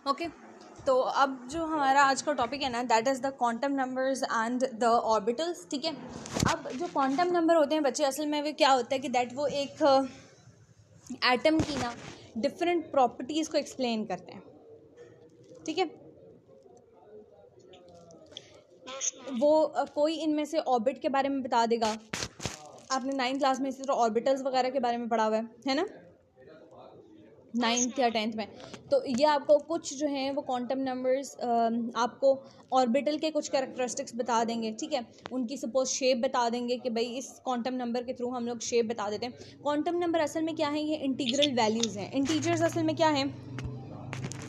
Okay तो अब जो हमारा आज का टॉपिक है ना that is the quantum numbers and the orbitals. ठीक है, अब जो क्वांटम नंबर होते हैं बच्चे, असल में वो क्या होता है कि दैट वो एक एटम की ना डिफरेंट प्रॉपर्टीज़ को एक्सप्लेन करते हैं। ठीक है, वो कोई इनमें से ऑर्बिट के बारे में बता देगा। आपने 9th क्लास में इसी तरह ऑर्बिटल्स वगैरह के बारे में पढ़ा हुआ है ना, 9th या 10th में। तो ये आपको कुछ जो हैं वो क्वांटम नंबर्स आपको ऑर्बिटल के कुछ कैरेक्टरिस्टिक्स बता देंगे। ठीक है, उनकी सपोज शेप बता देंगे कि भाई इस क्वांटम नंबर के थ्रू हम लोग शेप बता देते हैं। क्वांटम नंबर असल में क्या है, ये इंटीग्रल वैल्यूज़ हैं। इंटीजर्स असल में क्या हैं,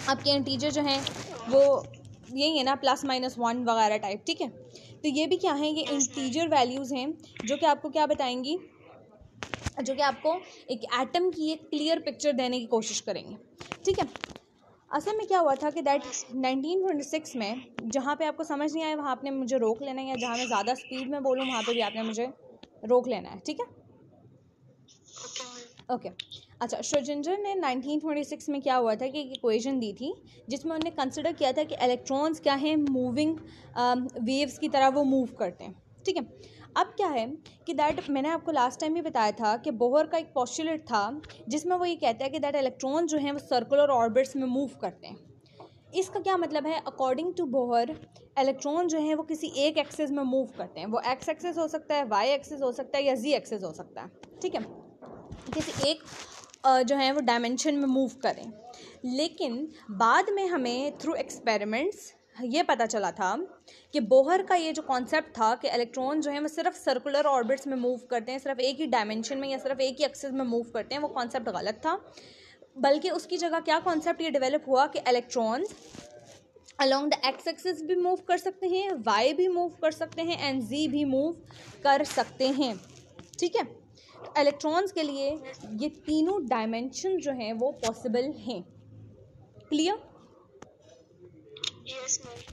आपके इंटीजर जो हैं वो यही है ना, +-1 वगैरह टाइप। ठीक है, तो ये भी क्या है, ये इंटीजर वैल्यूज़ हैं जो कि आपको क्या बताएंगी, जो कि आपको एक एटम की एक क्लियर पिक्चर देने की कोशिश करेंगे। ठीक है, असल में क्या हुआ था कि दैट 1926 में जहाँ पे आपको समझ नहीं आया वहाँ आपने मुझे रोक लेना है, या जहाँ मैं ज़्यादा स्पीड में बोलूँ वहाँ पे भी आपने मुझे रोक लेना है। ठीक है, ओके अच्छा, श्रोडिंगर ने 1926 में क्या हुआ था कि एक इक्वेशन दी थी जिसमें उन्होंने कंसिडर किया था कि इलेक्ट्रॉन्स क्या हैं, मूविंग वेव्स की तरह वो मूव करते हैं। ठीक है, अब क्या है कि दैट मैंने आपको लास्ट टाइम भी बताया था कि बोहर का एक पोस्टुलेट था जिसमें वो ये कहता है कि दैट इलेक्ट्रॉन जो हैं वो सर्कुलर ऑर्बिट्स में मूव करते हैं। इसका क्या मतलब है, अकॉर्डिंग टू बोहर इलेक्ट्रॉन जो है वो किसी एक एक्सिस में मूव करते हैं। वो एक्स एक्सिस हो सकता है, वाई एक्सिस हो सकता है, या जी एक्सिस हो सकता है। ठीक है, किसी एक जो है वो डायमेंशन में मूव करें। लेकिन बाद में हमें थ्रू एक्सपेरिमेंट्स ये पता चला था कि बोहर का ये जो कॉन्सेप्ट था कि इलेक्ट्रॉन जो है वो सिर्फ सर्कुलर ऑर्बिट्स में मूव करते हैं, सिर्फ एक ही डायमेंशन में या सिर्फ एक ही एक्सिस में मूव करते हैं, वो कॉन्सेप्ट गलत था। बल्कि उसकी जगह क्या कॉन्सेप्ट ये डेवलप हुआ कि electrons along the x axis भी मूव कर सकते हैं, वाई भी मूव कर सकते हैं, एंड जी भी मूव कर सकते हैं। ठीक है, इलेक्ट्रॉन्स के लिए ये तीनों डायमेंशन जो हैं वो पॉसिबल हैं। क्लियर?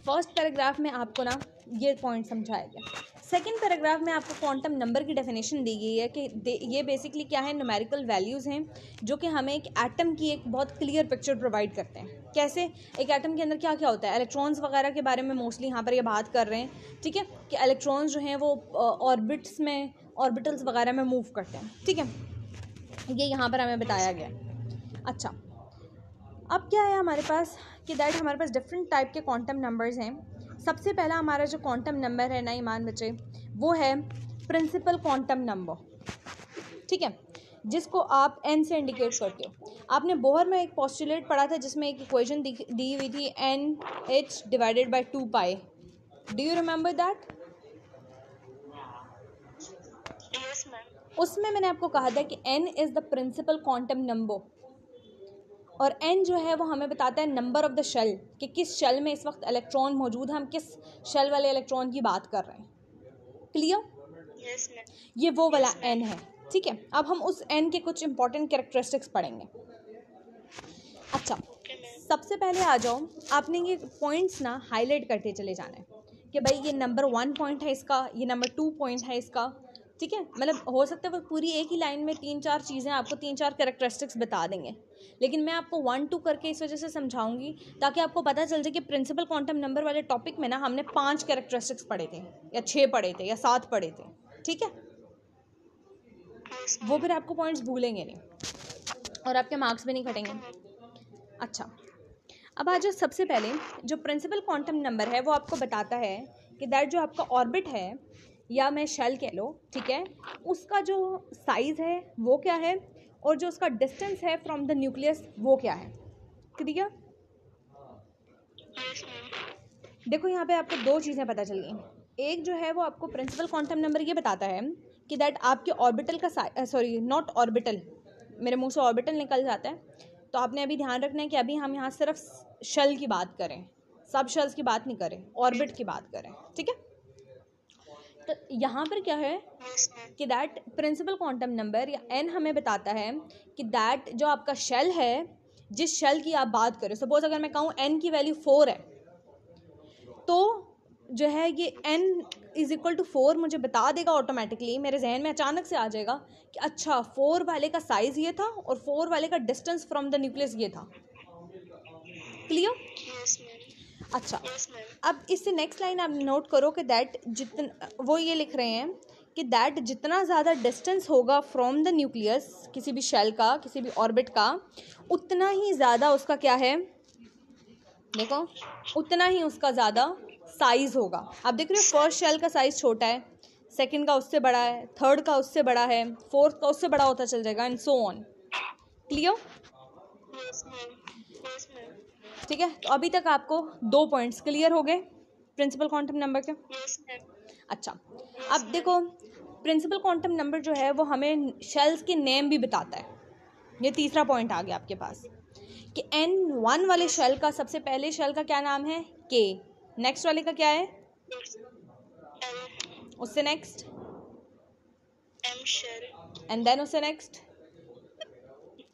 फर्स्ट पैराग्राफ में आपको ना ये पॉइंट समझाया गया। सेकंड पैराग्राफ में आपको क्वांटम नंबर की डेफिनेशन दी गई है कि ये बेसिकली क्या है, न्यूमेरिकल वैल्यूज़ हैं जो कि हमें एक एटम की एक बहुत क्लियर पिक्चर प्रोवाइड करते हैं। कैसे, एक एटम के अंदर क्या क्या होता है, इलेक्ट्रॉन्स वगैरह के बारे में मोस्टली यहाँ पर ये बात कर रहे हैं। ठीक है, कि इलेक्ट्रॉन्स जो हैं वो ऑर्बिट्स में, ऑर्बिटल्स वगैरह में मूव करते हैं। ठीक है, ये यहाँ पर हमें बताया गया। अच्छा, अब क्या है हमारे पास कि दैट हमारे पास डिफरेंट टाइप के क्वांटम नंबर्स हैं। सबसे पहला हमारा जो क्वांटम नंबर है ना ईमान बच्चे, वो है प्रिंसिपल क्वांटम नंबर। ठीक है, जिसको आप एन से इंडिकेट करते हो। आपने बोहर में एक पोस्टुलेट पढ़ा था जिसमें एक इक्वेशन दी हुई थी NH/2 pi. Do you remember that? उसमें मैंने आपको कहा था कि n is the principal quantum number, और n जो है वो हमें बताता है नंबर ऑफ द शेल, कि किस शेल में इस वक्त इलेक्ट्रॉन मौजूद है, हम किस शेल वाले इलेक्ट्रॉन की बात कर रहे हैं। क्लियर? Yes, ma'am. ये वो वाला n है। ठीक है, अब हम उस n के कुछ इंपॉर्टेंट कैरेक्टरिस्टिक्स पढ़ेंगे। अच्छा, सबसे पहले आ जाओ, आपने ये पॉइंट्स ना हाईलाइट करते चले जाना है कि भाई ये नंबर 1 पॉइंट है इसका, ये नंबर 2 पॉइंट है इसका। ठीक है, मतलब हो सकता है वो पूरी एक ही लाइन में 3-4 चीज़ें आपको 3-4 कैरेक्टरिस्टिक्स बता देंगे, लेकिन मैं आपको 1-2 करके इस वजह से समझाऊंगी ताकि आपको पता चल जाए कि प्रिंसिपल क्वांटम नंबर वाले टॉपिक में ना हमने 5 कैरेक्टरिस्टिक्स पढ़े थे, या 6 पढ़े थे, या 7 पढ़े थे। ठीक है, वो फिर आपको पॉइंट्स भूलेंगे नहीं और आपके मार्क्स भी नहीं घटेंगे। अच्छा, अब आज सबसे पहले जो प्रिंसिपल क्वांटम नंबर है वो आपको बताता है कि दैट जो आपका ऑर्बिट है, या मैं शेल कह लो, ठीक है, उसका जो साइज़ है वो क्या है, और जो उसका डिस्टेंस है फ्रॉम द न्यूक्लियस वो क्या है। क्लियर? देखो यहाँ पे आपको 2 चीज़ें पता चल गई। एक जो है वो आपको प्रिंसिपल क्वांटम नंबर ये बताता है कि दैट आपके ऑर्बिटल का सॉरी नॉट ऑर्बिटल, मेरे मुंह से ऑर्बिटल निकल जाता है, तो आपने अभी ध्यान रखना है कि अभी हम यहाँ सिर्फ शेल की बात करें, सब शेल्स की बात नहीं करें, ऑर्बिट की बात करें। ठीक है, तो यहाँ पर क्या है कि दैट प्रिंसिपल क्वांटम नंबर या n हमें बताता है कि दैट जो आपका शेल है, जिस शेल की आप बात करें, सपोज अगर मैं कहूँ n की वैल्यू 4 है, तो जो है ये n = 4 मुझे बता देगा ऑटोमेटिकली, मेरे जहन में अचानक से आ जाएगा कि अच्छा 4 वाले का साइज़ ये था और 4 वाले का डिस्टेंस फ्रॉम द न्यूक्लियस ये था। क्लियर? Yes ma'am. अच्छा, यस मैम। अब इससे नेक्स्ट लाइन आप नोट करो कि दैट जितना वो ये लिख रहे हैं कि दैट जितना ज़्यादा डिस्टेंस होगा फ्रॉम द न्यूक्लियस किसी भी शेल का, किसी भी ऑर्बिट का, उतना ही ज़्यादा उसका क्या है, देखो उतना ही उसका ज़्यादा साइज़ होगा। आप देख रहे हो फर्स्ट शेल का साइज़ छोटा है, सेकंड का उससे बड़ा है, थर्ड का उससे बड़ा है, फोर्थ का उससे बड़ा होता चल जाएगा and so on. Clear? Yes ma'am. Yes ma'am. ठीक है, तो अभी तक आपको 2 पॉइंट्स क्लियर हो गए प्रिंसिपल क्वांटम नंबर के। Yes ma'am. अच्छा, अब देखो प्रिंसिपल क्वांटम नंबर जो है वो हमें शेल्स के नेम भी बताता है। ये तीसरा पॉइंट आ गया आपके पास कि N1 वाले शेल का, सबसे पहले शेल का क्या नाम है, K। नेक्स्ट वाले का क्या है, उससे next M shell and then उससे नेक्स्ट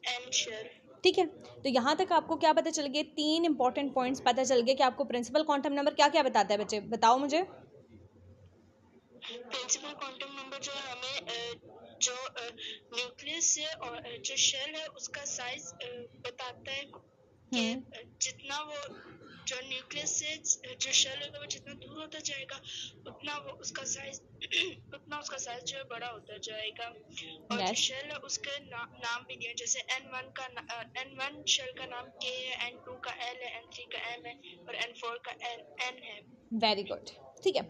एन शेल। ठीक है, तो यहाँ तक आपको क्या पता चल गया, 3 इंपॉर्टेंट पॉइंट्स पता चल गए कि आपको प्रिंसिपल क्वांटम नंबर क्या क्या बताता है। बच्चे बताओ मुझे। प्रिंसिपल क्वांटम नंबर जो है हमें जो न्यूक्लियस से और जो शेल है उसका साइज बताता है कि जितना वो जो न्यूक्लियस से जो शेल होगा वो जितना दूर होता जाएगा उतना वो उसका साइज उतना उसका साइज जो है बड़ा होता जाएगा। और जो शेल है उसके नाम भी दिए, जैसे N1 शेल का नाम K है, N2 का L है, N3 का M है और N4 का N है। Very good. ठीक है,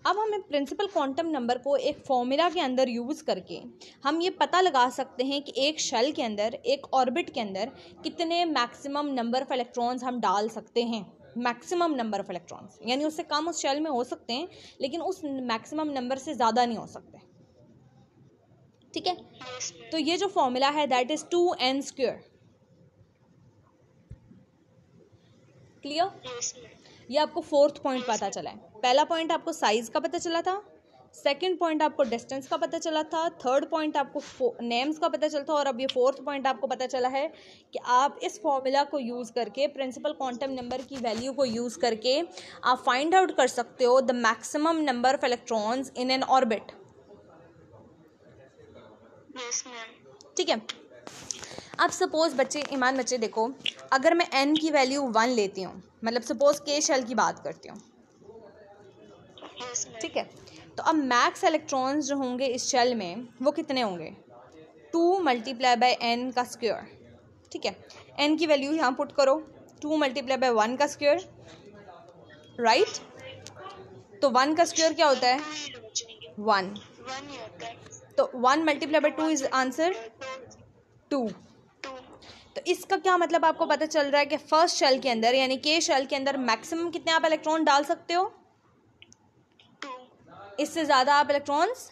अब हमें प्रिंसिपल क्वांटम नंबर को एक फॉर्मूला के अंदर यूज़ करके हम ये पता लगा सकते हैं कि एक शेल के अंदर, एक ऑर्बिट के अंदर कितने मैक्सिमम नंबर ऑफ इलेक्ट्रॉन्स हम डाल सकते हैं। मैक्सिमम नंबर ऑफ इलेक्ट्रॉन्स यानी उससे कम उस शेल में हो सकते हैं लेकिन उस मैक्सिमम नंबर से ज़्यादा नहीं हो सकते। ठीक है, तो ये जो फॉर्मूला है दैट इज़ 2n²। क्लियर? ये आपको 4th पॉइंट पता चला है। पहला पॉइंट आपको साइज का पता चला था, सेकंड पॉइंट आपको डिस्टेंस का पता चला था, थर्ड पॉइंट आपको नेम्स का पता चला था और अब ये 4th पॉइंट आपको पता चला है कि आप इस फॉर्मूला को यूज़ करके, प्रिंसिपल क्वांटम नंबर की वैल्यू को यूज़ करके आप फाइंड आउट कर सकते हो the maximum number of electrons in an orbit. ठीक है, अब सपोज बच्चे, ईमान बच्चे देखो, अगर मैं n की वैल्यू 1 लेती हूँ, मतलब सपोज K शेल की बात करती हूँ, ठीक है, तो अब मैक्स इलेक्ट्रॉन्स जो होंगे इस शेल में वो कितने होंगे, 2 × n का स्क्वायर। ठीक है, n की वैल्यू यहाँ पुट करो, 2 × 1 का स्क्वायर, राइट। तो 1 का स्क्वायर क्या होता है, 1। तो 1 × 2 इज आंसर 2। तो इसका क्या मतलब आपको पता चल रहा है कि फर्स्ट शेल के अंदर यानी K शेल के अंदर मैक्सिमम कितने आप इलेक्ट्रॉन डाल सकते हो, 2। इससे ज़्यादा आप इलेक्ट्रॉन्स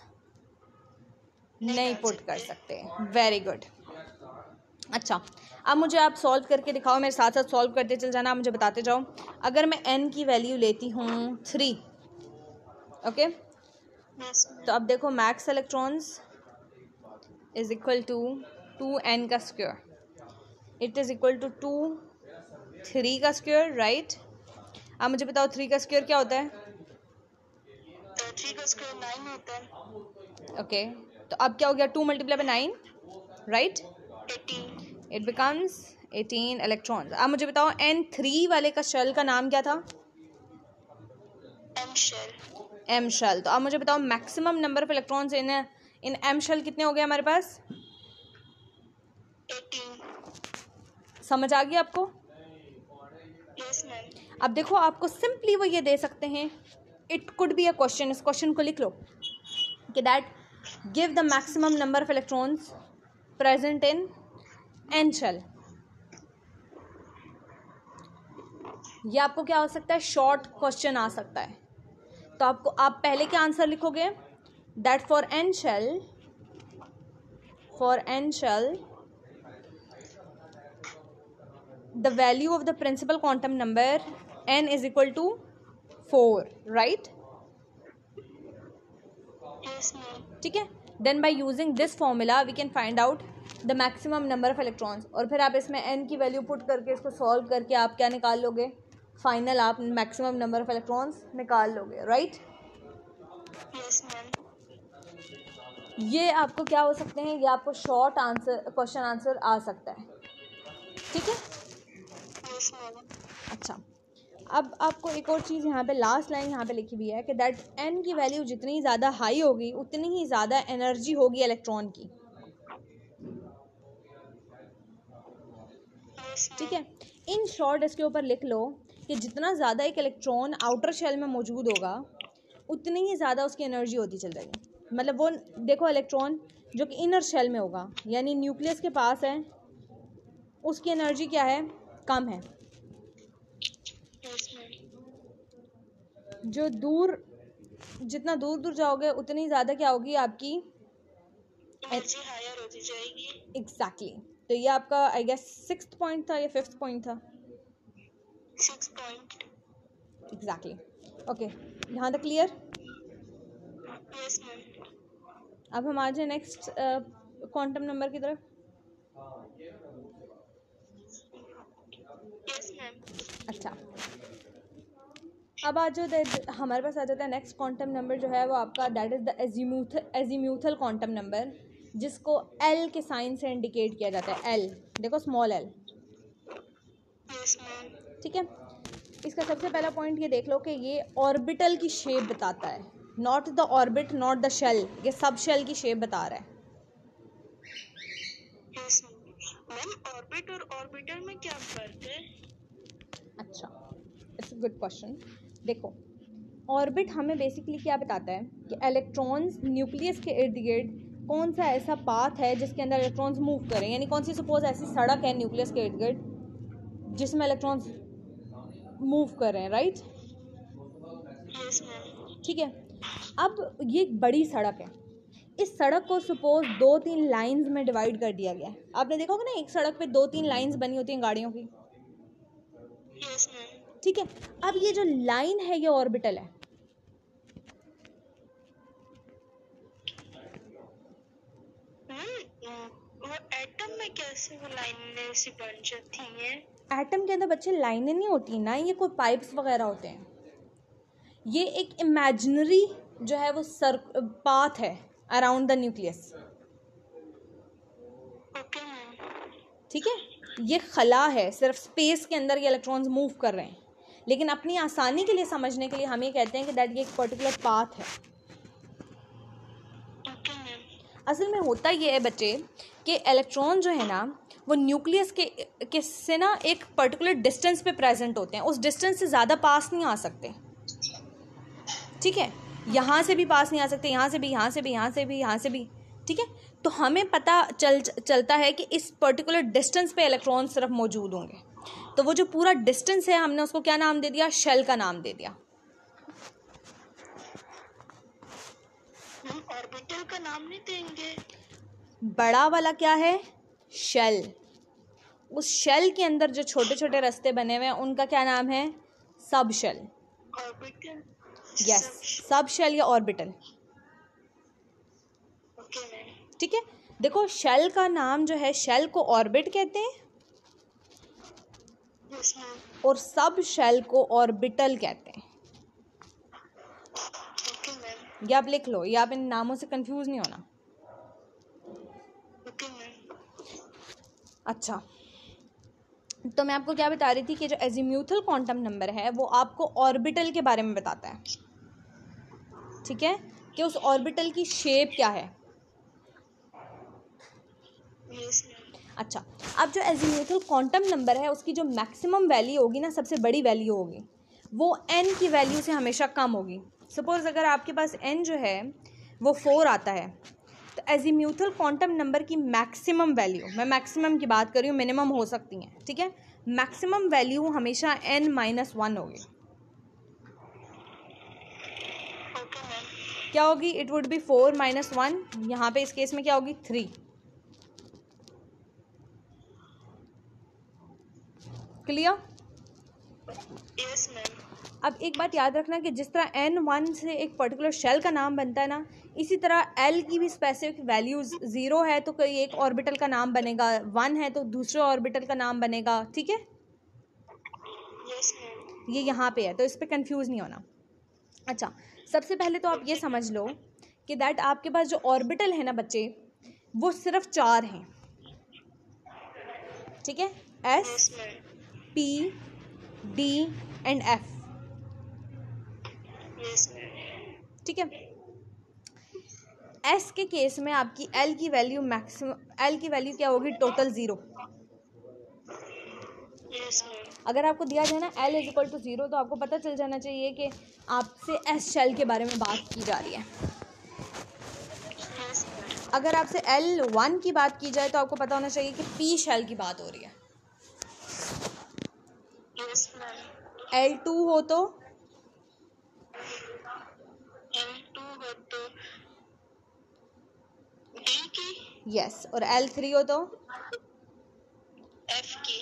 नहीं पुट कर सकते। Very good. अच्छा, अब मुझे आप सॉल्व करके दिखाओ, मेरे साथ साथ सॉल्व करते चल जाना, आप मुझे बताते जाओ। अगर मैं n की वैल्यू लेती हूँ 3, ओके, तो अब देखो max electrons is equal to 2n का square, it is equal to 3 का स्क्वायर, राइट। अब मुझे बताओ 3 का स्क्वायर क्या होता है, 3 का स्क्वायर 9 होता है। ओके, तो अब क्या हो गया, 2 × 9, राइट, 18। It becomes 18 electrons. अब मुझे बताओ N3 वाले का शेल का नाम क्या था, M शेल। M shell. तो अब मुझे बताओ maximum number of electrons in M shell कितने हो गए हमारे पास, 18। समझ आ गया आपको? Yes ma'am. अब देखो आपको सिंपली वो ये दे सकते हैं, it could be a question, इस क्वेश्चन को लिख लो कि that give the maximum number of electrons present in N shell. ये आपको क्या हो सकता है, शॉर्ट क्वेश्चन आ सकता है। तो आपको, आप पहले क्या आंसर लिखोगे, that for N shell the value of the principal quantum number n is equal to 4, right? Yes ma'am. ठीक है, then by using this formula we can find out the maximum number of electrons। और फिर आप इसमें n की value put करके इसको solve करके आप क्या निकाल लोगे, फाइनल आप मैक्सिमम नंबर ऑफ इलेक्ट्रॉन्स निकाल लोगे, राइट। Yes ma'am. ये आपको क्या हो सकते हैं, ये आपको शॉर्ट आंसर, क्वेश्चन आंसर आ सकता है, ठीक है। Yes ma'am. अच्छा, अब आपको एक और चीज़ यहाँ पे लास्ट लाइन यहाँ पे लिखी हुई है कि दैट n की वैल्यू जितनी ज़्यादा हाई होगी उतनी ही ज़्यादा एनर्जी होगी इलेक्ट्रॉन की। ठीक है, इन शॉर्ट इसके ऊपर लिख लो कि जितना ज़्यादा एक इलेक्ट्रॉन आउटर शेल में मौजूद होगा उतनी ही ज़्यादा उसकी एनर्जी होती चल जाएगी। मतलब वो देखो इलेक्ट्रॉन जो कि इनर शेल में होगा यानी न्यूक्लियस के पास है उसकी एनर्जी क्या है, कम है। जो जितना दूर दूर जाओगे उतनी ज़्यादा क्या होगी आपकी एनर्जी हायर होती जाएगी। एग्जैक्टली। तो ये आपका आई गेस 6th पॉइंट था या 5th पॉइंट था? 6 पॉइंट। एग्जैक्टली। ओके, यहाँ तक क्लियर? Yes ma'am. अब हम आ जाए नेक्स्ट क्वांटम नंबर की तरफ। Yes ma'am. अच्छा, अब आ जाओ हमारे पास आ जाता है नेक्स्ट क्वांटम नंबर जो है वो आपका that is the azimuthal quantum number, जिसको एल के साइन से इंडिकेट किया जाता है। एल देखो, स्मॉल एल। Yes ma'am. ठीक है, इसका सबसे पहला पॉइंट ये देख लो कि ये ऑर्बिटल की शेप बताता है, not the orbit not the shell, ये सब शेल की शेप बता रहा है। यस मैम, ऑर्बिट और ऑर्बिटल में क्या फर्क है? अच्छा, इट्स अ गुड क्वेश्चन। देखो, ऑर्बिट हमें बेसिकली क्या बताता है कि इलेक्ट्रॉन्स न्यूक्लियस के इर्द गिर्द कौन सा ऐसा पाथ है जिसके अंदर इलेक्ट्रॉन्स मूव करें, यानी कौन सी सपोज ऐसी सड़क है न्यूक्लियस के इर्द गिर्द जिसमें इलेक्ट्रॉन्स मूव कर रहे हैं, राइट? Yes ma'am. ठीक है, अब ये एक बड़ी सड़क है, इस सड़क को सपोज 2-3 लाइंस में डिवाइड कर दिया गया है। आपने देखा होगा ना, एक सड़क पे 2-3 लाइंस बनी होती हैं गाड़ियों की। Yes ma'am. ठीक है, अब ये जो लाइन है ये ऑर्बिटल है। वो एटम में कैसे वो लाइनें सी बन जाती हैं? एटम के अंदर बच्चे लाइनें नहीं होती ना, ये कोई पाइप्स वगैरह होते हैं। ये एक इमेजिनरी जो है वो पाथ है around the nucleus. Okay ma'am. ठीक है, ये खला है, सिर्फ स्पेस के अंदर ये इलेक्ट्रॉन्स मूव कर रहे हैं, लेकिन अपनी आसानी के लिए समझने के लिए हम ये कहते हैं कि दैट ये एक पर्टिकुलर पाथ है। Okay ma'am. असल में होता ये है बच्चे कि इलेक्ट्रॉन जो है ना वो न्यूक्लियस के से ना एक पर्टिकुलर डिस्टेंस पे प्रेजेंट होते हैं, उस डिस्टेंस से ज़्यादा पास नहीं आ सकते। ठीक है, यहाँ से भी पास नहीं आ सकते, यहाँ से भी, यहाँ से भी, यहाँ से भी, यहाँ से भी। ठीक है, तो हमें पता चलता है कि इस पर्टिकुलर डिस्टेंस पे इलेक्ट्रॉन सिर्फ मौजूद होंगे। तो वो जो पूरा डिस्टेंस है हमने उसको क्या नाम दे दिया, शेल का नाम दे दिया। ऑर्बिटल का नाम नहीं देंगे? बड़ा वाला क्या है, शेल। उस शेल के अंदर जो छोटे छोटे रास्ते बने हुए हैं उनका क्या नाम है, sub shell. Orbital. Yes, sub shell या ऑर्बिटल। Okay ma'am. ठीक है, देखो शेल का नाम जो है, शेल को ऑर्बिट कहते हैं यस मैम। और सब शेल को ऑर्बिटल कहते हैं। Okay ma'am. ये आप लिख लो, ये आप इन नामों से कंफ्यूज नहीं होना। Okay ma'am. अच्छा, तो मैं आपको क्या बता रही थी कि जो एजीम्यूथल क्वांटम नंबर है वो आपको ऑर्बिटल के बारे में बताता है। ठीक है, कि उस ऑर्बिटल की शेप क्या है। Yes ma'am. अच्छा, अब जो एजीम्यूथल क्वांटम नंबर है उसकी जो मैक्सिमम वैल्यू होगी ना, सबसे बड़ी वैल्यू होगी, वो n की वैल्यू से हमेशा कम होगी। सपोज अगर आपके पास n जो है वो 4 आता है, तो एजीम्यूथल क्वांटम नंबर की मैक्सिमम वैल्यू, मैं मैक्सिमम की बात कर रही हूँ, मिनिमम हो सकती हैं, ठीक है, मैक्सिमम वैल्यू हमेशा n-1 होगी। Okay ma'am. क्या होगी, इट वुड बी 4 - 1, यहाँ पे इस केस में क्या होगी, 3। क्लियर? Yes ma'am. अब एक बात याद रखना कि जिस तरह n1 से एक पर्टिकुलर शेल का नाम बनता है ना, इसी तरह l की भी स्पेसिफिक वैल्यूज 0 है तो कोई एक ऑर्बिटल का नाम बनेगा, 1 है तो दूसरे ऑर्बिटल का नाम बनेगा। ठीक है, यस मैम। ये यहाँ पे है, तो इस पर कंफ्यूज नहीं होना। अच्छा, सबसे पहले तो आप ये समझ लो कि दैट आपके पास जो ऑर्बिटल है ना बच्चे, वो सिर्फ 4 हैं। ठीक है, S, yes ma'am. P, D, and F. Yes ma'am. ठीक है, एस के केस में आपकी एल की वैल्यू मैक्सिमम, एल की वैल्यू क्या होगी, टोटल 0। Yes ma'am. अगर आपको दिया जाए ना एल इज इक्वल टू 0 तो आपको पता चल जाना चाहिए कि आपसे एस शेल के बारे में बात की जा रही है। Yes ma'am. अगर आपसे L1 की बात की जाए तो आपको पता होना चाहिए कि पी शेल की बात हो रही है। Yes ma'am. L2 हो तो L2 हो तो D की। यस, और L3 हो तो F की।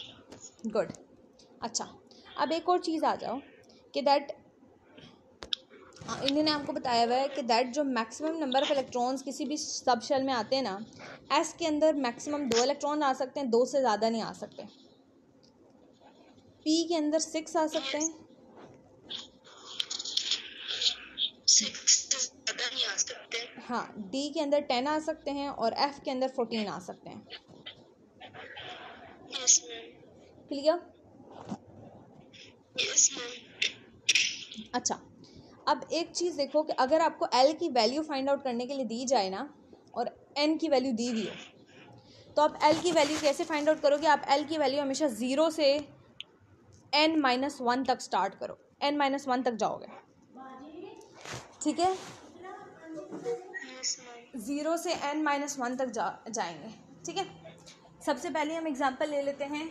गुड। अच्छा, अब एक और चीज़ आ जाओ कि दैट इन्होंने आपको बताया हुआ है कि दैट जो मैक्सिमम नंबर ऑफ इलेक्ट्रॉन्स किसी भी सब शेल में आते हैं ना, एस के अंदर मैक्सिमम 2 इलेक्ट्रॉन आ सकते हैं, 2 से ज़्यादा नहीं आ सकते। पी के अंदर 6 आ सकते हैं, 6 से ज़्यादा नहीं आ सकते। हाँ, डी के अंदर 10 आ सकते हैं और एफ के अंदर 14 आ सकते हैं। Yes ma'am. Clear? Yes ma'am. अच्छा, अब एक चीज़ देखो कि अगर आपको एल की वैल्यू फाइंड आउट करने के लिए दी जाए ना और एन की वैल्यू दी हुई हो तो आप एल की वैल्यू कैसे फाइंड आउट करोगे? आप एल की वैल्यू हमेशा 0 से n-1 तक स्टार्ट करो, n-1 तक जाओगे, ठीक है? Yes ma'am. 0 से n-1 तक जाएंगे, ठीक है? सबसे पहले हम एग्जांपल ले लेते हैं।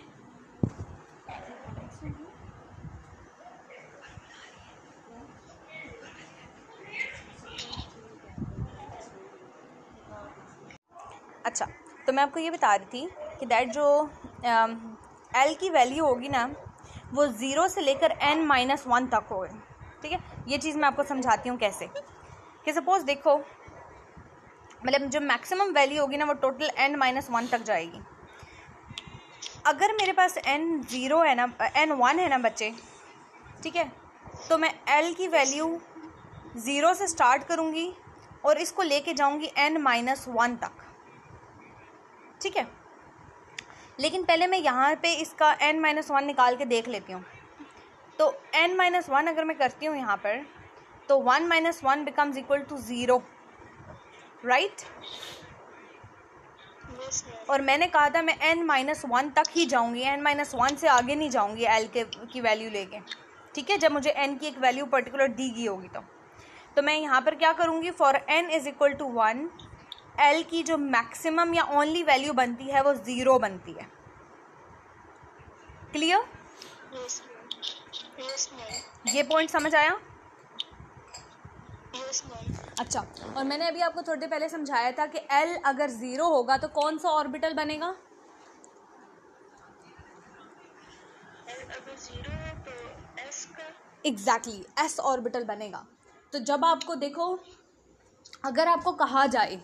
अच्छा, तो मैं आपको ये बता रही थी कि दैट जो एल की वैल्यू होगी ना वो 0 से लेकर n-1 तक होगी, ठीक है? ये चीज़ मैं आपको समझाती हूँ कैसे। कि सपोज़ देखो, मतलब जो मैक्सिमम वैल्यू होगी ना वो टोटल n-1 तक जाएगी। अगर मेरे पास n0 है ना, n1 है ना बच्चे, ठीक है, तो मैं l की वैल्यू 0 से स्टार्ट करूँगी और इसको लेके जाऊँगी n-1 तक, ठीक है? लेकिन पहले मैं यहाँ पे इसका n-1 निकाल के देख लेती हूँ। तो n-1 अगर मैं करती हूँ यहाँ पर तो 1 - 1 becomes equal to 0, right? Yes ma'am. और मैंने कहा था मैं n-1 तक ही जाऊँगी, n-1 से आगे नहीं जाऊँगी l की वैल्यू लेके, ठीक है? जब मुझे n की एक वैल्यू पर्टिकुलर दी गई होगी तो मैं यहाँ पर क्या करूँगी, for n is equal to 1 l की जो मैक्सिमम या ओनली वैल्यू बनती है वो 0 बनती है। Clear? Yes ma'am. Yes ma'am. ये पॉइंट समझ आया? Yes ma'am. अच्छा, और मैंने अभी आपको थोड़ी देर पहले समझाया था कि L अगर 0 होगा तो कौन सा ऑर्बिटल बनेगा? L अगर 0 है तो S का। एग्जैक्टली, S ऑर्बिटल बनेगा। तो जब आपको देखो, अगर आपको कहा जाए,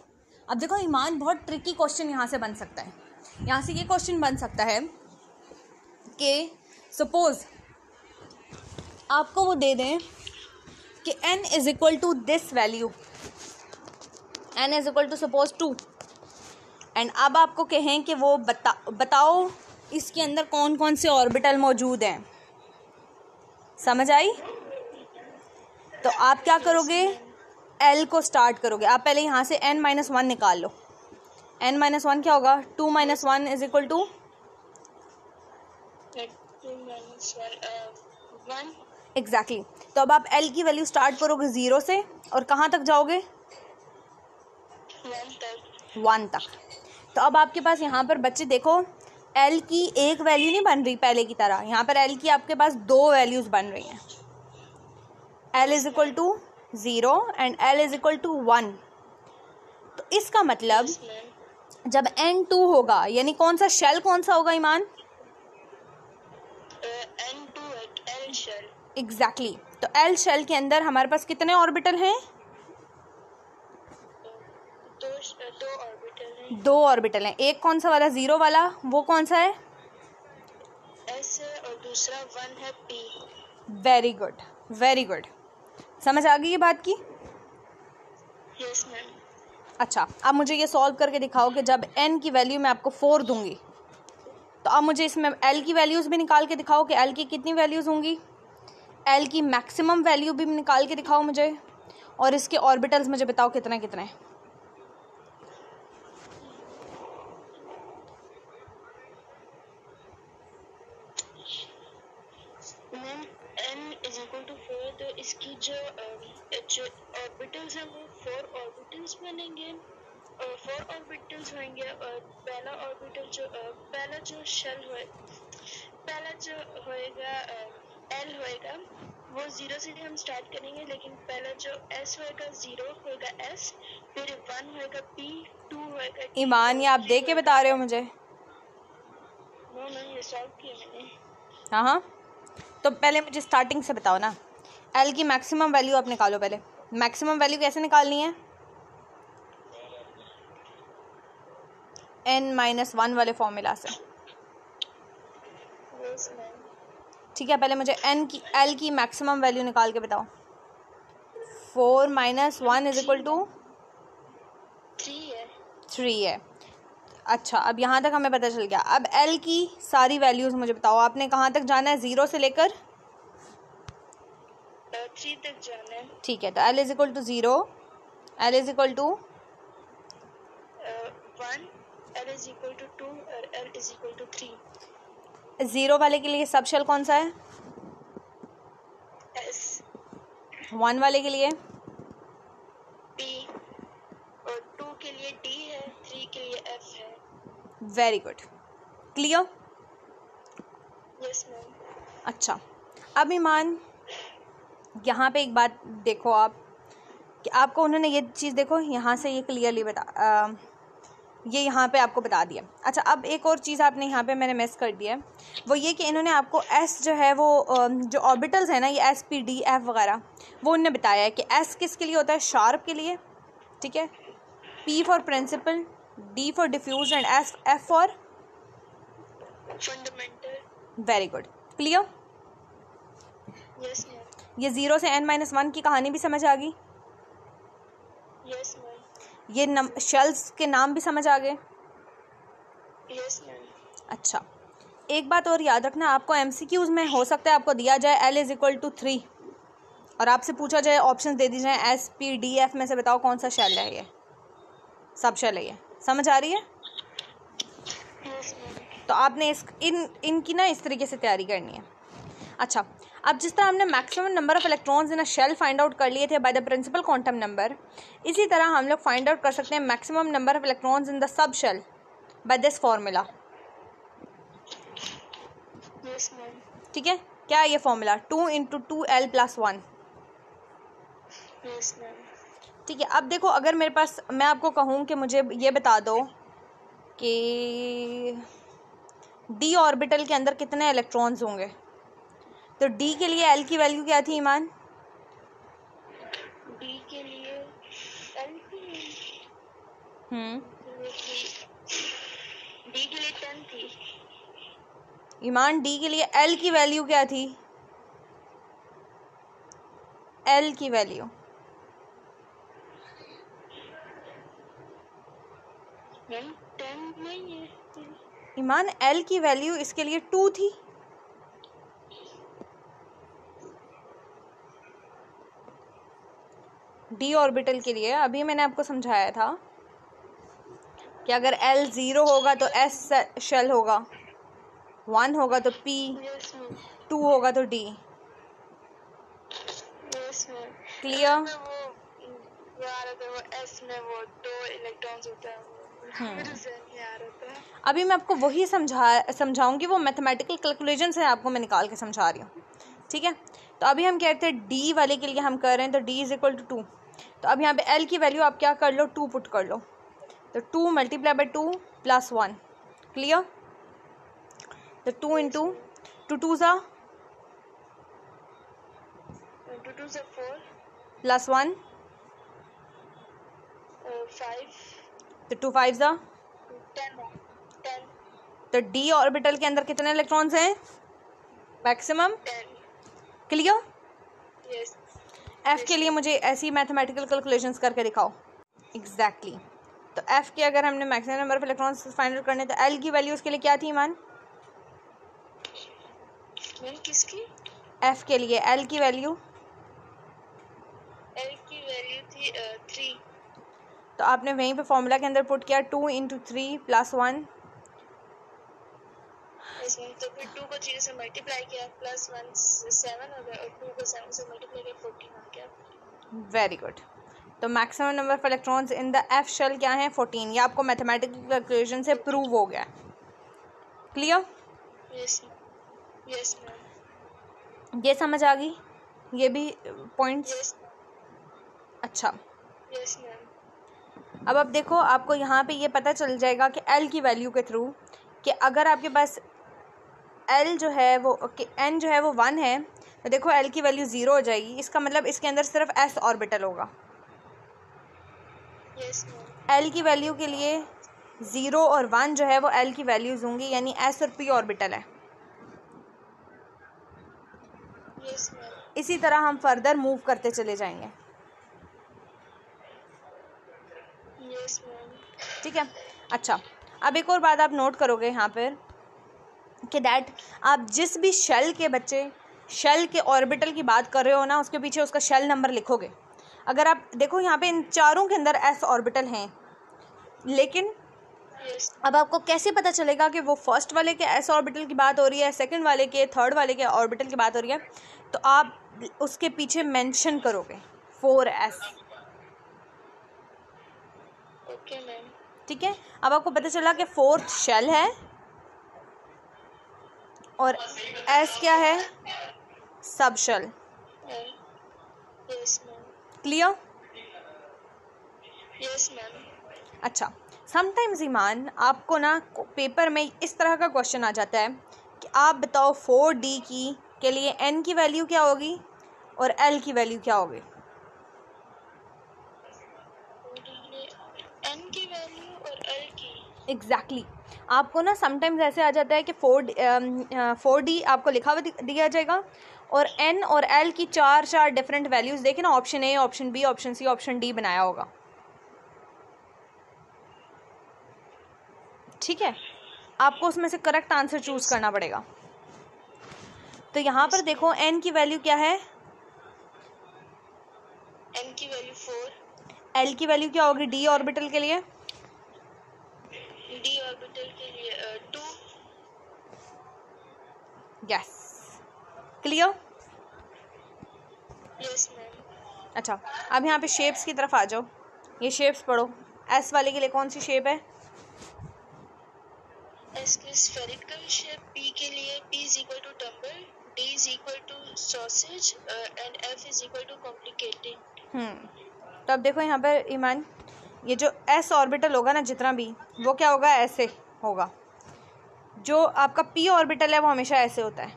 अब देखो ईमान, बहुत ट्रिकी क्वेश्चन यहाँ से बन सकता है। यहाँ से ये क्वेश्चन बन सकता है कि सपोज आपको वो दे दें कि n is equal to this value, n is equal to suppose 2, and अब आपको कहें कि वो बताओ इसके अंदर कौन कौन से ऑर्बिटल मौजूद हैं। समझ आई? तो आप क्या करोगे, L को स्टार्ट करोगे। आप पहले यहाँ से n-1 निकाल लो। n-1 क्या होगा, 2 - 1 इज इक्वल टू 1। एग्जैक्टली। तो अब आप L की वैल्यू स्टार्ट करोगे 0 से और कहाँ तक जाओगे, 1 तक। तो अब आपके पास यहाँ पर बच्चे देखो, L की एक वैल्यू नहीं बन रही पहले की तरह, यहाँ पर L की आपके पास 2 वैल्यूज़ बन रही हैं। L is equal to 0 and L is equal to 1। तो इसका मतलब जब n2 होगा, यानी कौन सा शेल कौन सा होगा Iman? N2 L shell. Exactly. तो L शेल के अंदर हमारे पास कितने ऑर्बिटल हैं? 2 ऑर्बिटल हैं। 2 ऑर्बिटल हैं। एक कौन सा वाला, 0 वाला, वो कौन सा है? S है और दूसरा 1 है P। Very good, very good. समझ आ गई ये बात की? Yes ma'am. अच्छा, अब मुझे ये सॉल्व करके दिखाओ कि जब n की वैल्यू मैं आपको 4 दूंगी तो अब मुझे इसमें L की वैल्यूज़ भी निकाल के दिखाओ कि L की कितनी वैल्यूज़ होंगी। एल की मैक्सिमम वैल्यू भी निकाल के दिखाओ मुझे, और इसके ऑर्बिटल्स मुझे बताओ कितना कितना है। Ma'am n is equal to 4, तो इसकी जो ऑर्बिटल्स हैं वो 4 ऑर्बिटल्स बनेंगे, और 4 ऑर्बिटल्स होंगे। और पहला जो होएगा l होएगा, वो 0 से हम स्टार्ट करेंगे, लेकिन पहला जो s होएगा 0 होएगा s, फिर 1 होएगा p, 2 होएगा t, ईमान, ये आप देख के बता रहे हो मुझे? नो मैम, ये सॉल्व किया मैंने। हाँ हाँ, तो पहले मुझे स्टार्टिंग से बताओ ना। एल की मैक्सिमम वैल्यू आप निकालो पहले। मैक्सिमम वैल्यू कैसे निकालनी है? n-1 वाले फॉर्मूला से। Yes ma'am. ठीक है, पहले मुझे एल की मैक्सिमम वैल्यू निकाल के बताओ। 4 - 1 इज इक्वल टू 3 है। अच्छा, अब यहाँ तक हमें पता चल गया। अब एल की सारी वैल्यूज मुझे बताओ, आपने कहाँ तक जाना है? 0 से लेकर 3 तक जाना है। ठीक है, तो L is equal to 0, L is equal to 1, L is equal to 2 और एल इज इक्वल टू 3। 0 वाले के लिए सब शेल कौन सा है? एस। 1 वाले के लिए पी, और 2 के लिए डी है, 3 के लिए एफ है। Very good, clear? Yes ma'am. अच्छा, अब ईमान यहाँ पे एक बात देखो आप, कि आपको उन्होंने ये चीज़ देखो यहाँ से ये क्लियरली ये यहाँ पे आपको बता दिया। अच्छा, अब एक और चीज़ आपने यहाँ पे मैंने मिस कर दिया है, वो ये कि इन्होंने आपको एस जो है वो जो ऑर्बिटल्स है ना, ये एस पी डी एफ वगैरह, वो उन्होंने बताया है कि एस किसके लिए होता है? शार्प के लिए, ठीक है, P for principal, D for diffuse and F for fundamental. Very good, clear? Yes ma'am. ये 0 से n-1 की कहानी भी समझ आ गई? Yes ma'am. ये शेल्स के नाम भी समझ आ गए? Yes ma'am. अच्छा, एक बात और याद रखना, आपको एमसीक्यूज में हो सकता है आपको दिया जाए l इज इक्वल टू 3 और आपसे पूछा जाए, ऑप्शन दे दी जाए एस पी डी एफ में से बताओ कौन सा शेल है? ये सब शेल है। ये समझ आ रही है? Yes ma'am. तो आपने इनकी ना इस तरीके से तैयारी करनी है। अच्छा, अब जिस तरह हमने maximum number of electrons in a shell find out कर लिए थे by the principal quantum number, इसी तरह हम लोग फाइंड आउट कर सकते हैं maximum number of electrons in the sub shell by this formula. Yes ma'am. ठीक है, क्या है ये फॉर्मूला? 2 × 2l + 1। Yes ma'am. ठीक है, अब देखो, अगर मेरे पास, मैं आपको कहूँ कि मुझे ये बता दो कि डी ऑर्बिटल के अंदर कितने इलेक्ट्रॉन्स होंगे, तो डी के लिए एल की वैल्यू क्या थी ईमान? डी के लिए एल की डी के लिए 10 थी। ईमान, डी के लिए एल की वैल्यू क्या थी? एल की वैल्यू मैम 10 नहीं है। ईमान, एल की वैल्यू इसके लिए 2 थी। डी ऑर्बिटल के लिए अभी मैंने आपको समझाया था कि अगर एल 0 होगा तो एस शेल होगा, 1 होगा तो पी, 2 होगा तो डी। क्लियर? वो आ रहा था, वो एस में वो 2 इलेक्ट्रॉन्स होता है, मेरे ज़हन में आ रहा था। अभी मैं आपको वही समझाऊंगी, वो मैथमेटिकल कैलकुलेशन से आपको मैं निकाल के समझा रही हूँ। ठीक है, तो अभी हम कहते हैं डी वाले के लिए हम कर रहे हैं, तो डी इज इक्वल टू 2। तो अब यहाँ पे एल की वैल्यू आप क्या कर लो? 2 पुट कर लो, तो 2 × 2 + 1। क्लियर? तो 2 × 2 2 ज़ा 4 + 1, 5, तो 2 5 ज़ा 10। तो डी ऑर्बिटल के अंदर कितने इलेक्ट्रॉन्स हैं? मैक्सिमम। 10। क्लियर? यस। एफ के लिए मुझे ऐसी मैथमेटिकल कैलकुलेशंस करके दिखाओ। एग्जैक्टली तो एफ के अगर हमने maximum number of electrons find out करने, तो एल की वैल्यू उसके लिए क्या थी ईमान? किसकी? एफ के लिए एल की वैल्यू थी 3। तो आपने वहीं पे फॉर्मूला के अंदर पुट किया 2 × 3 + 1। तो फिर 2 को 3 से मल्टीप्लाई किया +1 7 हो गया और 2 को 7 से मल्टीप्लाई किया 14 आ गया। Very good. तो maximum number of electrons in the F shell क्या है 14। ये आपको मैथमेटिकल कैलकुलेशन से प्रूव हो गया। क्लियर? Yes ma'am. ये समझ आ गई ये भी पॉइंट्स? यस। अच्छा यस मैम। अब आप देखो आपको यहाँ पे ये पता चल जाएगा कि एल की वैल्यू के थ्रू कि अगर आपके पास एल जो है वो एन जो है वो 1 है तो देखो एल की वैल्यू 0 हो जाएगी। इसका मतलब इसके अंदर सिर्फ एस ऑर्बिटल होगा। Yes ma'am. एल की वैल्यू के लिए 0 और 1 जो है वो एल की वैल्यूज होंगी, यानी एस और पी ऑर्बिटल है। Yes ma'am. इसी तरह हम फर्दर मूव करते चले जाएंगे। Yes ma'am. ठीक है। अच्छा अब एक और बात आप नोट करोगे यहाँ पर कि दैट आप जिस भी शेल के ऑर्बिटल की बात कर रहे हो ना, उसके पीछे उसका शेल नंबर लिखोगे। अगर आप देखो यहाँ पे इन चारों के अंदर एस ऑर्बिटल हैं, लेकिन अब आपको कैसे पता चलेगा कि वो फर्स्ट वाले के एस ऑर्बिटल की बात हो रही है, सेकंड वाले के, थर्ड वाले के ऑर्बिटल की बात हो रही है? तो आप उसके पीछे मेंशन करोगे 4s। Okay ma'am. ठीक है। अब आपको पता चला कि फोर्थ शेल है और एस क्या है sub shell. Yes ma'am. Clear? Yes ma'am. अच्छा समटाइम्स ईमान आपको ना पेपर में इस तरह का क्वेश्चन आ जाता है कि आप बताओ 4D के लिए n की वैल्यू क्या होगी और l की वैल्यू क्या होगी? n की वैल्यू और l की। एग्जैक्टली आपको ना समटाइम्स ऐसे आ जाता है कि 4D आपको लिखा हुआ दिया जाएगा और n और l की चार डिफरेंट वैल्यूज़ देखे ना, option A, option B, option C, option D बनाया होगा। ठीक है। आपको उसमें से करेक्ट आंसर चूज करना पड़ेगा। तो यहाँ पर देखो n की वैल्यू क्या है? n की वैल्यू 4। l की वैल्यू क्या होगी d ऑर्बिटल के लिए? d ऑर्बिटल के लिए 2। यस। क्लियर? Yes ma'am. अच्छा अब यहाँ पे शेप्स की तरफ आ जाओ। ये शेप्स पढ़ो। s वाले के लिए कौन सी शेप है? S की स्फेरिकल शेप, P के लिए P is equal to tumble, D is equal to sausage and F is equal to complicated। तो अब देखो यहाँ पर ईमान, ये जो s ऑर्बिटल होगा ना जितना भी, वो क्या होगा? ऐसे होगा। जो आपका p ऑर्बिटल है वो हमेशा ऐसे होता है।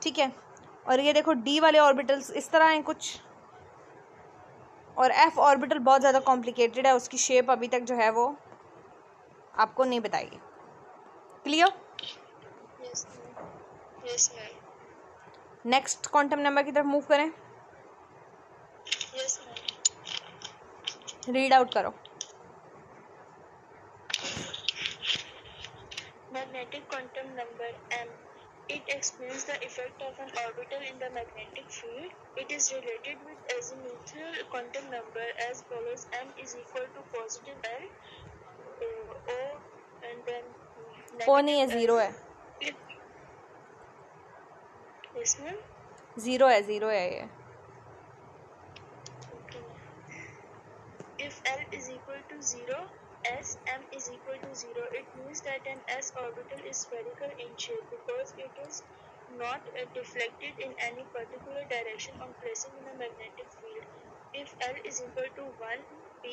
ठीक है। और ये देखो d वाले ऑर्बिटल्स इस तरह हैं कुछ, और f ऑर्बिटल बहुत ज़्यादा कॉम्प्लिकेटेड है, उसकी शेप अभी तक जो है वो आपको नहीं बताएगी। Clear? Yes ma'am. Yes ma'am. Next quantum number की तरफ मूव करें। Yes ma'am. रीड आउट करो। Magnetic quantum number m. It explains the effect of an orbital in the magnetic field. It is related with azimuthal quantum number as follows: m is equal to positive l, o and then ओ नहीं है, zero है। Yes ma'am. Zero है ये। Okay. If l is equal to 0, s m is equal to 0, it means that an s orbital is spherical in shape because it is not deflected in any particular direction on placing in a magnetic field. If l is equal to 1 p,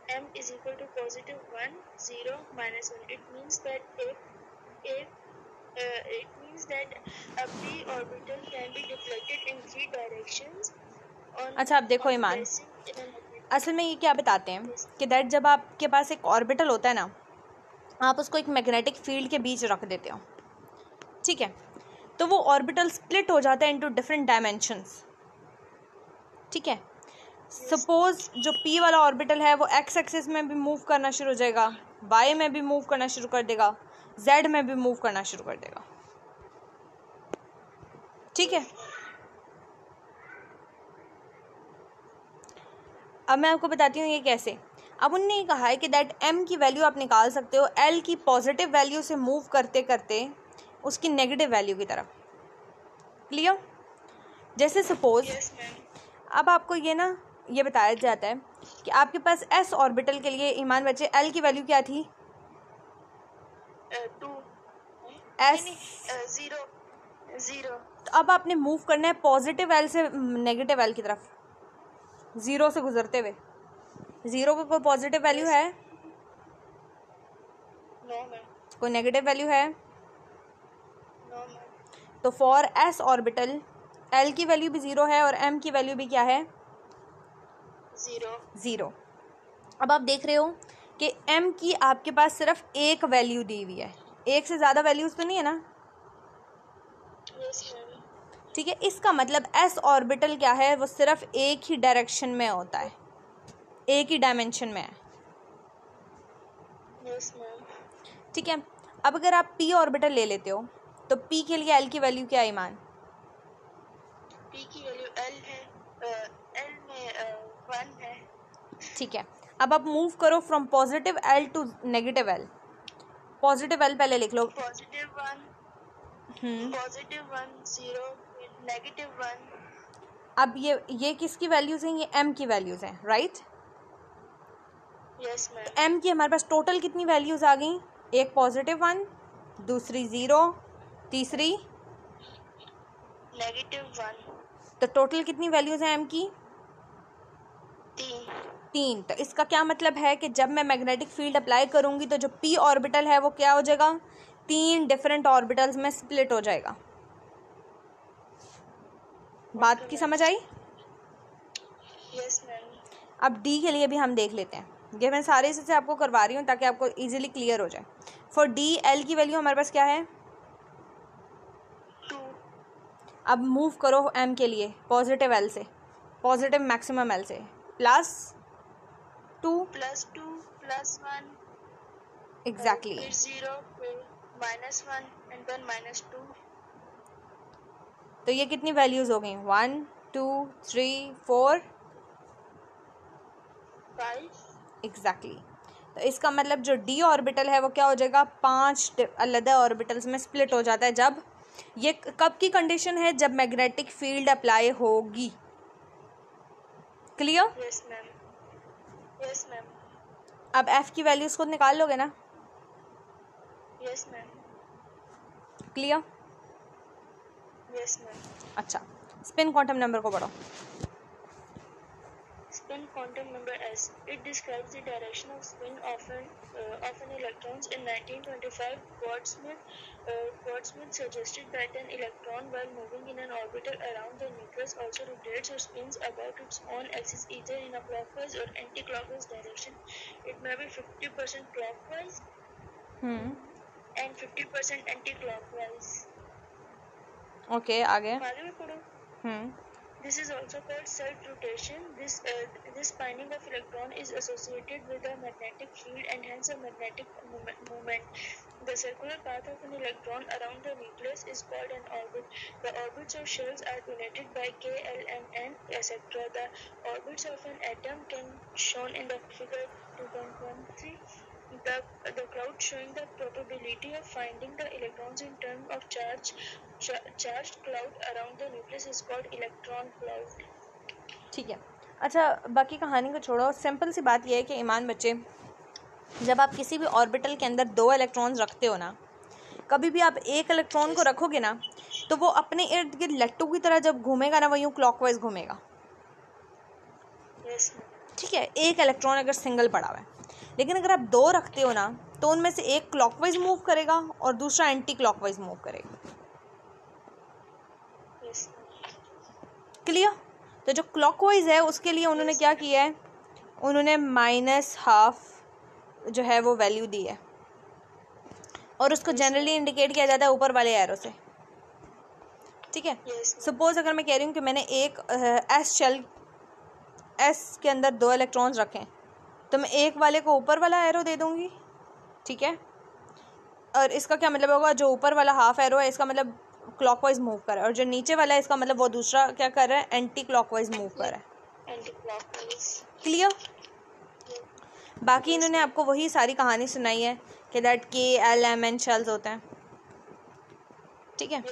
m is equal to positive 1 0 minus 1, it means that a p orbital can be deflected in 3 directions on अच्छा अब देखो ईमान, placing in a magnetic असल में ये क्या बताते हैं कि दैट जब आपके पास एक ऑर्बिटल होता है ना, आप उसको एक मैग्नेटिक फील्ड के बीच रख देते हो। ठीक है। तो वो ऑर्बिटल स्प्लिट हो जाता है इनटू डिफरेंट डायमेंशंस। ठीक है। सपोज जो p वाला ऑर्बिटल है वो x एक्सिस में भी मूव करना शुरू हो जाएगा, y में भी मूव करना शुरू कर देगा, z में भी मूव करना शुरू कर देगा। ठीक है। अब मैं आपको बताती हूँ ये कैसे। अब उनने ये कहा है कि दैट m की वैल्यू आप निकाल सकते हो l की पॉजिटिव वैल्यू से मूव करते करते उसकी नेगेटिव वैल्यू की तरफ। क्लियर? जैसे सपोज यस मैम। अब आपको ये बताया जाता है कि आपके पास s ऑर्बिटल के लिए ईमान बच्चे l की वैल्यू क्या थी? 2 s। जीरो। तो अब आपने मूव करना है पॉजिटिव l से नेगेटिव l की तरफ, ज़ीरो से गुजरते हुए। ज़ीरो को कोई पॉजिटिव वैल्यू है? No ma'am. कोई नेगेटिव वैल्यू है? No ma'am. तो फॉर s ऑर्बिटल l की वैल्यू भी ज़ीरो है और m की वैल्यू भी क्या है? ज़ीरो। अब आप देख रहे हो कि m की आपके पास सिर्फ एक वैल्यू दी हुई है, एक से ज़्यादा वैल्यूज़ तो नहीं है ना? Yes ma'am. ठीक है, इसका मतलब s ऑर्बिटल क्या है, वो सिर्फ एक ही डायरेक्शन में होता है, एक ही डायमेंशन में है। Yes ma'am. ठीक है। अब अगर आप p ऑर्बिटल ले लेते हो तो p के लिए l की वैल्यू क्या है ईमान? p की वैल्यू l है, l में 1 है। ठीक है। अब आप मूव करो from positive l to negative l। Positive l पहले लिख लो। Positive 1 0 negative 1। अब ये किसकी वैल्यूज़ हैं? ये m की वैल्यूज़ हैं, राइट? Yes ma'am. तो m की हमारे पास टोटल कितनी वैल्यूज़ आ गई? एक पॉजिटिव 1, दूसरी 0, तीसरी नेगेटिव 1। तो टोटल कितनी वैल्यूज़ हैं m की? 3। तो इसका क्या मतलब है कि जब मैं मैग्नेटिक फील्ड अप्लाई करूँगी तो जो p ऑर्बिटल है वो क्या हो जाएगा? 3 डिफरेंट ऑर्बिटल्स में स्प्लिट हो जाएगा। बात की समझ आई? Yes ma'am. अब d के लिए भी हम देख लेते हैं। ये मैं सारे से आपको करवा रही हूँ ताकि आपको इजीली क्लियर हो जाए। फॉर d l की वैल्यू हमारे पास क्या है? 2। अब मूव करो m के लिए पॉजिटिव l से, पॉजिटिव मैक्सिमम l से, प्लस 2 प्लस 1 एग्जैक्टली। फिर 0 फिर -1 एंड देन -2। तो ये कितनी वैल्यूज़ हो गई? 1 2 3 4 5। एग्जैक्टली। तो इसका मतलब जो d ऑर्बिटल है वो क्या हो जाएगा? 5 अलग ऑर्बिटल्स में स्प्लिट हो जाता है। जब ये कब की कंडीशन है? जब मैग्नेटिक फील्ड अप्लाई होगी। Clear? Yes ma'am. Yes ma'am. अब f की वैल्यूज़ खुद निकाल लोगे ना? Yes ma'am. Clear? Yes ma'am. अच्छा, स्पिन क्वांटम नंबर को पढ़ो। Spin quantum number S. It describes the direction of spin of an electrons. In 1925, Goudsmit suggested that an electron, while moving in an orbital around the nucleus, also rotates or spins about its own axis either in a clockwise or anti-clockwise direction. It may be 50% clockwise and 50% anti-clockwise. Okay, आगे। आगे भी पढ़ो। This is also called self-rotation. This spinning of electron is associated with a magnetic field and hence a magnetic moment. The circular path of an electron around the nucleus is called an orbit. The orbits of shells are denoted by K, L, M, N, etc. The orbits of an atom can be shown in the figure 2.13. The cloud showing the probability of finding the electrons in terms of charged cloud around the nucleus is called electron cloud. ठीक है। अच्छा, बाकी कहानी को छोड़ो। Simple सी बात यह है कि ईमान बच्चे, जब आप किसी भी ऑर्बिटल के अंदर 2 इलेक्ट्रॉन्स रखते हो ना, कभी भी आप एक इलेक्ट्रॉन को रखोगे ना तो वो अपने इर्द गिर्द लट्टू की तरह जब घूमेगा ना, वो यूँ क्लॉकवाइज घूमेगा। यस। ठीक है, एक इलेक्ट्रॉन अगर सिंगल पड़ा हुआ है, लेकिन अगर आप 2 रखते हो ना तो उनमें से एक क्लॉकवाइज मूव करेगा और दूसरा एंटी क्लॉकवाइज मूव करेगा। यस। क्लियर? तो जो क्लॉकवाइज है उसके लिए उन्होंने क्या किया है? उन्होंने -12 जो है वो वैल्यू दी है और उसको जनरली इंडिकेट किया जाता है ऊपर वाले एरो से। ठीक है। सपोज अगर मैं कह रही हूँ कि मैंने एक एस के अंदर 2 इलेक्ट्रॉन्स रखें तो मैं एक वाले को ऊपर वाला एरो दे दूँगी। ठीक है, और इसका क्या मतलब होगा? जो ऊपर वाला हाफ एरो है इसका मतलब क्लॉकवाइज मूव कर रहा है, और जो नीचे वाला है इसका मतलब वो दूसरा क्या कर रहा है, एंटी क्लॉकवाइज मूव कर रहा है। Anti clockwise. क्लियर? बाकी इन्होंने आपको वही सारी कहानी सुनाई है कि दैट KLMN शेल्स होते हैं, ठीक है।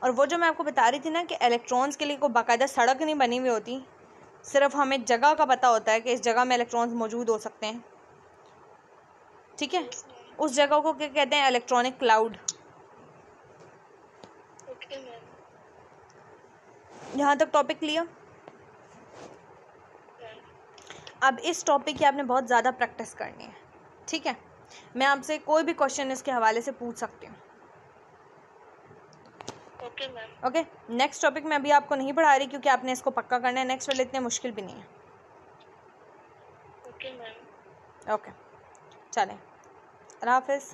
और वो जो मैं आपको बता रही थी ना कि इलेक्ट्रॉन्स के लिए कोई बाकायदा सड़क नहीं बनी हुई होती, सिर्फ हमें जगह का पता होता है कि इस जगह में इलेक्ट्रॉन्स मौजूद हो सकते हैं, ठीक है। उस जगह को क्या कहते हैं, इलेक्ट्रॉनिक क्लाउड। यहाँ तक टॉपिक क्लियर? अब इस टॉपिक की आपने बहुत ज़्यादा प्रैक्टिस करनी है, ठीक है। मैं आपसे कोई भी क्वेश्चन इसके हवाले से पूछ सकती हूँ। Okay ma'am. Okay, next topic मैं अभी आपको नहीं पढ़ा रही क्योंकि आपने इसको पक्का करना है, नेक्स्ट वाले इतने मुश्किल भी नहीं है। Okay ma'am. ओके, चलें, अल्लाह हाफिज़।